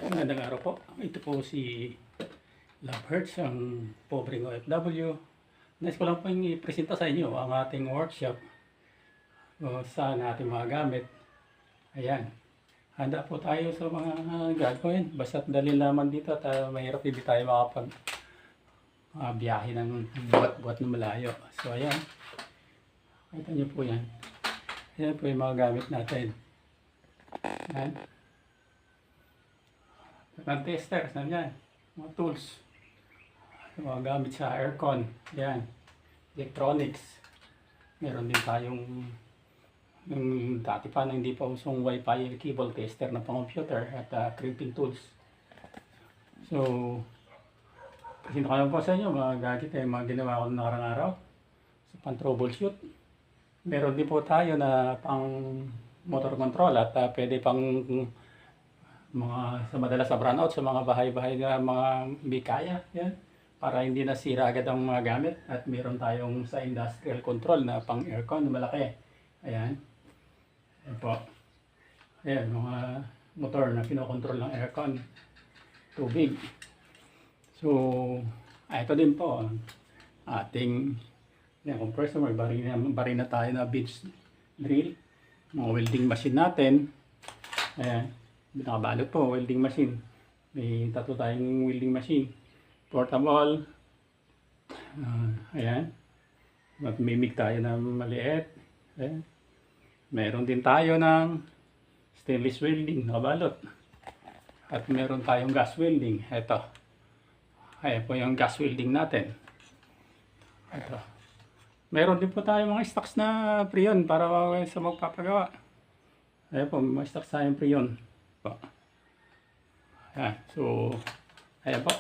Magandang araw po. Ito po si Love Hurts, ang pobreng OFW. Nais ko lang po i-presenta sa inyo ang ating workshop sa ating mga gamit. Ayan. Handa po tayo sa mga gagawin. Basta't dali naman dito at mahirap hindi tayo makapag biyahe ng buwat-buwat na malayo. So ayan. Kita nyo po yan. Ayan po yung mga gamit natin. Ayan. Ang tester, saan yan? Mga tools. Mga gamit sa aircon. Yan. Electronics. Meron din tayong yung dati pa na hindi pa usong wifi cable tester na pang computer at crimping tools. So, kasi nakalang po sa inyo mga gadget ay mga ginawa ko nakarang araw. So, pang troubleshoot. Meron din po tayo na pang motor control at pwede pang mga sa madalas sa brownout sa mga bahay-bahay na mga bikaya yan para hindi nasira agad ang mga gamit. At meron tayong sa industrial control na pang aircon na malaki. Ayan. Ayan po. Ayan, mga motor na kinokontrol ng aircon. Tubig. So, ito din po ating yan, compressor. May bari na tayo na beach drill. Mga welding machine natin. Ayan. Nakabalot po, welding machine. May tatlo tayong welding machine. Portable. Ayan. Magmimig tayo ng maliit. Ayan. Meron din tayo ng stainless welding, nakabalot. At meron tayong gas welding. Ito. Ayan po yung gas welding natin. Ito. Meron din po tayo mga stocks na prion para sa magpapagawa. Ayan po, mga stocks tayong prion. Po. Ayan, so, ayan po.